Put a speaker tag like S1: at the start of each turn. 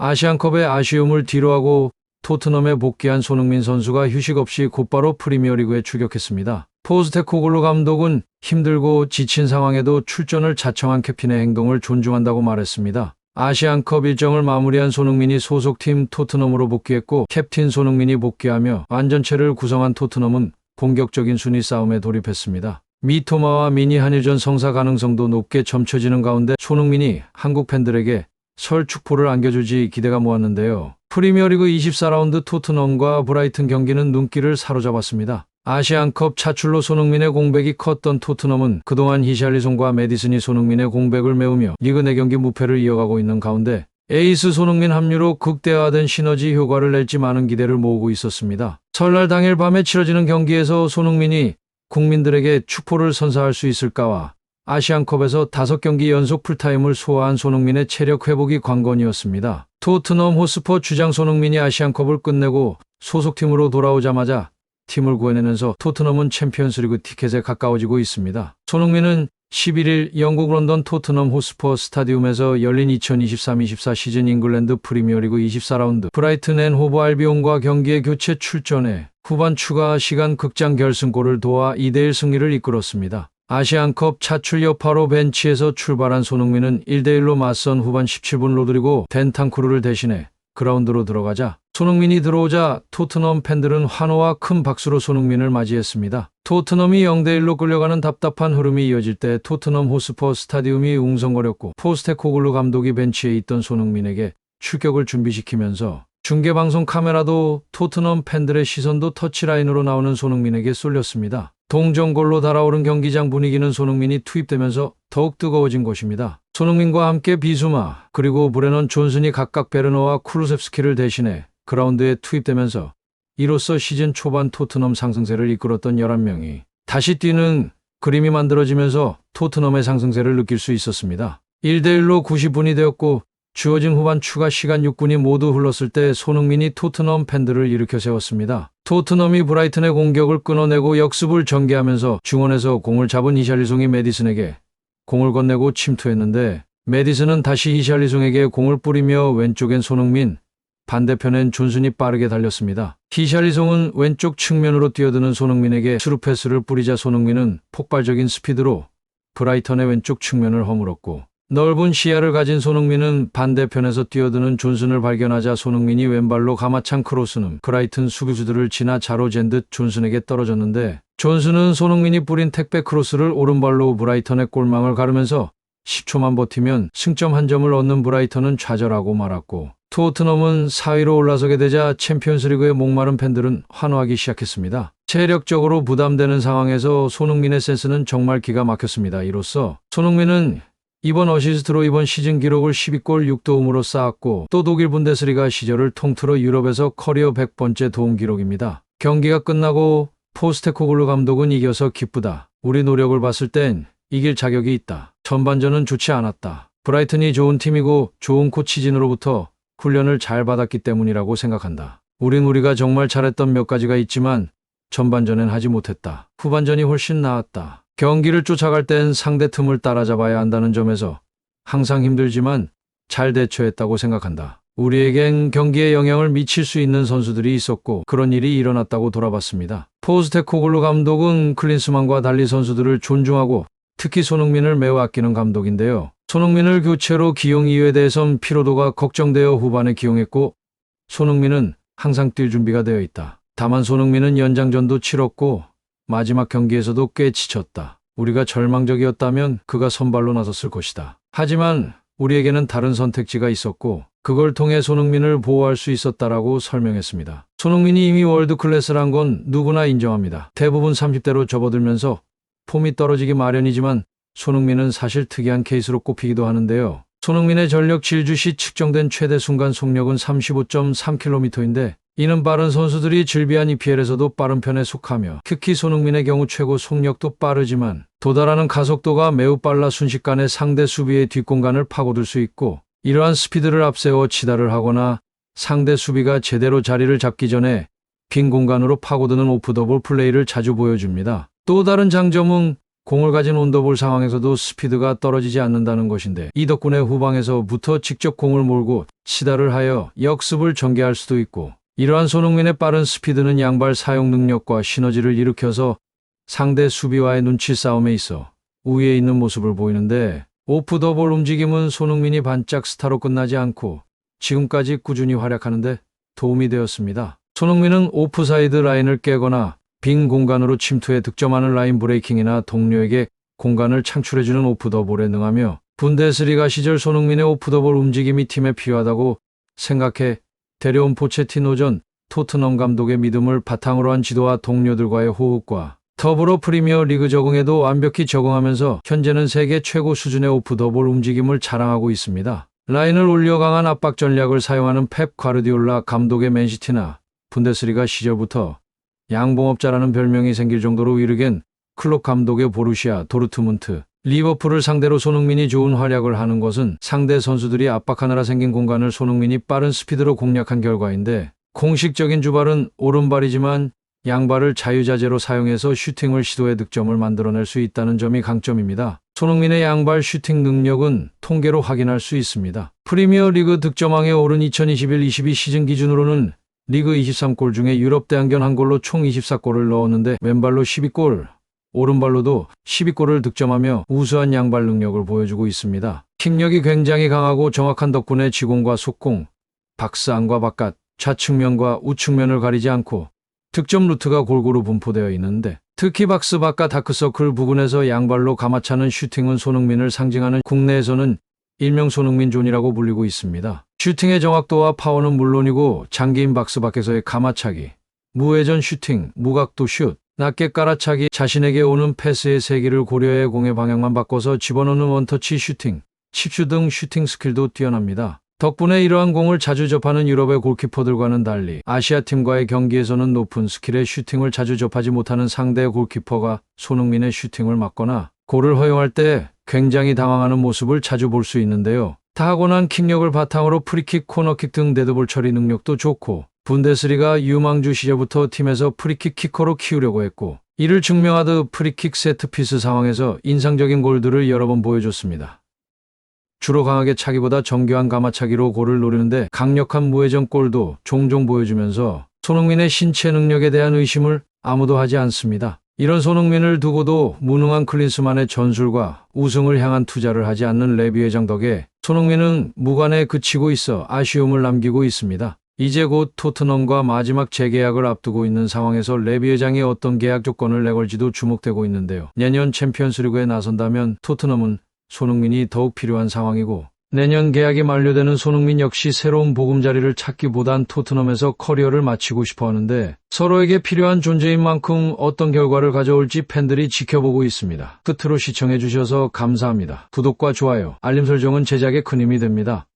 S1: 아시안컵의 아쉬움을 뒤로하고 토트넘에 복귀한 손흥민 선수가 휴식 없이 곧바로 프리미어리그에 출격했습니다. 포스테코글루 감독은 힘들고 지친 상황에도 출전을 자청한 캡틴의 행동을 존중한다고 말했습니다. 아시안컵 일정을 마무리한 손흥민이 소속팀 토트넘으로 복귀했고, 캡틴 손흥민이 복귀하며 완전체를 구성한 토트넘은 공격적인 순위 싸움에 돌입했습니다. 미토마와 미니 한일전 성사 가능성도 높게 점쳐지는 가운데 손흥민이 한국 팬들에게 설 축포를 안겨줄지 기대가 모았는데요. 프리미어리그 24라운드 토트넘과 브라이튼 경기는 눈길을 사로잡았습니다. 아시안컵 차출로 손흥민의 공백이 컸던 토트넘은 그동안 히샬리송과 메디슨이 손흥민의 공백을 메우며 리그 4경기 무패를 이어가고 있는 가운데 에이스 손흥민 합류로 극대화된 시너지 효과를 낼지 많은 기대를 모으고 있었습니다. 설날 당일 밤에 치러지는 경기에서 손흥민이 국민들에게 축포를 선사할 수 있을까와 아시안컵에서 5경기 연속 풀타임을 소화한 손흥민의 체력 회복이 관건이었습니다. 토트넘 호스퍼 주장 손흥민이 아시안컵을 끝내고 소속팀으로 돌아오자마자 팀을 구해내면서 토트넘은 챔피언스리그 티켓에 가까워지고 있습니다. 손흥민은 11일 영국 런던 토트넘 호스퍼 스타디움에서 열린 2023-24 시즌 잉글랜드 프리미어리그 24라운드 브라이튼 앤 호브 알비온과 경기에 교체 출전해 후반 추가 시간 극장 결승골을 도와 2대1 승리를 이끌었습니다. 아시안컵 차출 여파로 벤치에서 출발한 손흥민은 1대1로 맞선 후반 17분 로드리고 벤탄쿠르를 대신해 그라운드로 들어가자 손흥민이 들어오자 토트넘 팬들은 환호와 큰 박수로 손흥민을 맞이했습니다. 토트넘이 0대1로 끌려가는 답답한 흐름이 이어질 때 토트넘 호스퍼 스타디움이 웅성거렸고, 포스테코글루 감독이 벤치에 있던 손흥민에게 출격을 준비시키면서 중계방송 카메라도 토트넘 팬들의 시선도 터치라인으로 나오는 손흥민에게 쏠렸습니다. 동점골로 달아오른 경기장 분위기는 손흥민이 투입되면서 더욱 뜨거워진 것입니다. 손흥민과 함께 비수마 그리고 브레넌 존슨이 각각 베르너와 쿠루셉스키를 대신해 그라운드에 투입되면서 이로써 시즌 초반 토트넘 상승세를 이끌었던 11명이 다시 뛰는 그림이 만들어지면서 토트넘의 상승세를 느낄 수 있었습니다. 1대1로 90분이 되었고 주어진 후반 추가 시간 6분이 모두 흘렀을 때 손흥민이 토트넘 팬들을 일으켜 세웠습니다. 토트넘이 브라이튼의 공격을 끊어내고 역습을 전개하면서 중원에서 공을 잡은 히샬리송이 메디슨에게 공을 건네고 침투했는데, 메디슨은 다시 히샬리송에게 공을 뿌리며 왼쪽엔 손흥민, 반대편엔 존슨이 빠르게 달렸습니다. 히샬리송은 왼쪽 측면으로 뛰어드는 손흥민에게 스루 패스를 뿌리자 손흥민은 폭발적인 스피드로 브라이턴의 왼쪽 측면을 허물었고, 넓은 시야를 가진 손흥민은 반대편에서 뛰어드는 존슨을 발견하자 손흥민이 왼발로 감아찬 크로스는 브라이튼 수비수들을 지나 자로 잰 듯 존슨에게 떨어졌는데, 존슨은 손흥민이 뿌린 택배 크로스를 오른발로 브라이턴의 골망을 가르면서 10초만 버티면 승점 1점을 얻는 브라이턴은 좌절하고 말았고, 토트넘은 4위로 올라서게 되자 챔피언스리그에 목마른 팬들은 환호하기 시작했습니다. 체력적으로 부담되는 상황에서 손흥민의 센스는 정말 기가 막혔습니다. 이로써 손흥민은 이번 어시스트로 이번 시즌 기록을 12골 6도움으로 쌓았고, 또 독일 분데스리가 시절을 통틀어 유럽에서 커리어 100번째 도움 기록입니다. 경기가 끝나고 포스테코글루 감독은 이겨서 기쁘다. 우리 노력을 봤을 땐 이길 자격이 있다. 전반전은 좋지 않았다. 브라이튼이 좋은 팀이고 좋은 코치진으로부터 훈련을 잘 받았기 때문이라고 생각한다. 우리가 정말 잘했던 몇 가지가 있지만 전반전엔 하지 못했다. 후반전이 훨씬 나았다. 경기를 쫓아갈 땐 상대 틈을 따라잡아야 한다는 점에서 항상 힘들지만 잘 대처했다고 생각한다. 우리에겐 경기에 영향을 미칠 수 있는 선수들이 있었고 그런 일이 일어났다고 돌아봤습니다. 포스테코글루 감독은 클린스만과 달리 선수들을 존중하고 특히 손흥민을 매우 아끼는 감독인데요. 손흥민을 교체로 기용 이유에 대해선 피로도가 걱정되어 후반에 기용했고, 손흥민은 항상 뛸 준비가 되어 있다. 다만 손흥민은 연장전도 치렀고 마지막 경기에서도 꽤 지쳤다. 우리가 절망적이었다면 그가 선발로 나섰을 것이다. 하지만 우리에게는 다른 선택지가 있었고 그걸 통해 손흥민을 보호할 수 있었다라고 설명했습니다. 손흥민이 이미 월드클래스란 건 누구나 인정합니다. 대부분 30대로 접어들면서 폼이 떨어지기 마련이지만 손흥민은 사실 특이한 케이스로 꼽히기도 하는데요. 손흥민의 전력 질주 시 측정된 최대 순간 속력은 35.3km인데 이는 빠른 선수들이 즐비한 EPL에서도 빠른 편에 속하며, 특히 손흥민의 경우 최고 속력도 빠르지만 도달하는 가속도가 매우 빨라 순식간에 상대 수비의 뒷공간을 파고들 수 있고, 이러한 스피드를 앞세워 치달을 하거나 상대 수비가 제대로 자리를 잡기 전에 빈 공간으로 파고드는 오프 더 볼 플레이를 자주 보여줍니다. 또 다른 장점은 공을 가진 온더볼 상황에서도 스피드가 떨어지지 않는다는 것인데, 이 덕분에 후방에서부터 직접 공을 몰고 치다를 하여 역습을 전개할 수도 있고, 이러한 손흥민의 빠른 스피드는 양발 사용 능력과 시너지를 일으켜서 상대 수비와의 눈치 싸움에 있어 우위에 있는 모습을 보이는데, 오프 더 볼 움직임은 손흥민이 반짝 스타로 끝나지 않고 지금까지 꾸준히 활약하는데 도움이 되었습니다. 손흥민은 오프사이드 라인을 깨거나 빈 공간으로 침투해 득점하는 라인 브레이킹이나 동료에게 공간을 창출해주는 오프 더 볼에 능하며, 분데스리가 시절 손흥민의 오프 더 볼 움직임이 팀에 필요하다고 생각해 데려온 포체티노 전 토트넘 감독의 믿음을 바탕으로 한 지도와 동료들과의 호흡과 더불어 프리미어 리그 적응에도 완벽히 적응하면서 현재는 세계 최고 수준의 오프 더 볼 움직임을 자랑하고 있습니다. 라인을 올려 강한 압박 전략을 사용하는 펩 과르디올라 감독의 맨시티나 분데스리가 시절부터 양봉업자라는 별명이 생길 정도로 이르겐 클롭 감독의 보루시아 도르트문트, 리버풀을 상대로 손흥민이 좋은 활약을 하는 것은 상대 선수들이 압박하느라 생긴 공간을 손흥민이 빠른 스피드로 공략한 결과인데, 공식적인 주발은 오른발이지만 양발을 자유자재로 사용해서 슈팅을 시도해 득점을 만들어낼 수 있다는 점이 강점입니다. 손흥민의 양발 슈팅 능력은 통계로 확인할 수 있습니다. 프리미어 리그 득점왕에 오른 2021-22 시즌 기준으로는 리그 23골 중에 유럽 대항전 1골로 총 24골을 넣었는데, 왼발로 12골, 오른발로도 12골을 득점하며 우수한 양발 능력을 보여주고 있습니다. 킥력이 굉장히 강하고 정확한 덕분에 지공과 속공, 박스 안과 바깥, 좌측면과 우측면을 가리지 않고 득점 루트가 골고루 분포되어 있는데, 특히 박스 바깥 다크서클 부근에서 양발로 감아차는 슈팅은 손흥민을 상징하는, 국내에서는 일명 손흥민 존이라고 불리고 있습니다. 슈팅의 정확도와 파워는 물론이고 장기인 박스 밖에서의 감아차기, 무회전 슈팅, 무각도 슛, 낮게 깔아차기, 자신에게 오는 패스의 세기를 고려해 공의 방향만 바꿔서 집어넣는 원터치 슈팅, 칩슛 등 슈팅 스킬도 뛰어납니다. 덕분에 이러한 공을 자주 접하는 유럽의 골키퍼들과는 달리 아시아팀과의 경기에서는 높은 스킬의 슈팅을 자주 접하지 못하는 상대 골키퍼가 손흥민의 슈팅을 막거나 골을 허용할 때 굉장히 당황하는 모습을 자주 볼 수 있는데요. 타고난 킥력을 바탕으로 프리킥, 코너킥 등 데드볼 처리 능력도 좋고, 분데스리가 유망주 시절부터 팀에서 프리킥 키커로 키우려고 했고, 이를 증명하듯 프리킥 세트피스 상황에서 인상적인 골들을 여러 번 보여줬습니다. 주로 강하게 차기보다 정교한 감아차기로 골을 노리는데 강력한 무회전 골도 종종 보여주면서 손흥민의 신체 능력에 대한 의심을 아무도 하지 않습니다. 이런 손흥민을 두고도 무능한 클린스만의 전술과 우승을 향한 투자를 하지 않는 레비 회장 덕에 손흥민은 무관에 그치고 있어 아쉬움을 남기고 있습니다. 이제 곧 토트넘과 마지막 재계약을 앞두고 있는 상황에서 레비 회장이 어떤 계약 조건을 내걸지도 주목되고 있는데요. 내년 챔피언스리그에 나선다면 토트넘은 손흥민이 더욱 필요한 상황이고, 내년 계약이 만료되는 손흥민 역시 새로운 보금자리를 찾기보단 토트넘에서 커리어를 마치고 싶어 하는데, 서로에게 필요한 존재인 만큼 어떤 결과를 가져올지 팬들이 지켜보고 있습니다. 끝으로 시청해 주셔서 감사합니다. 구독과 좋아요, 알림 설정은 제작에 큰 힘이 됩니다.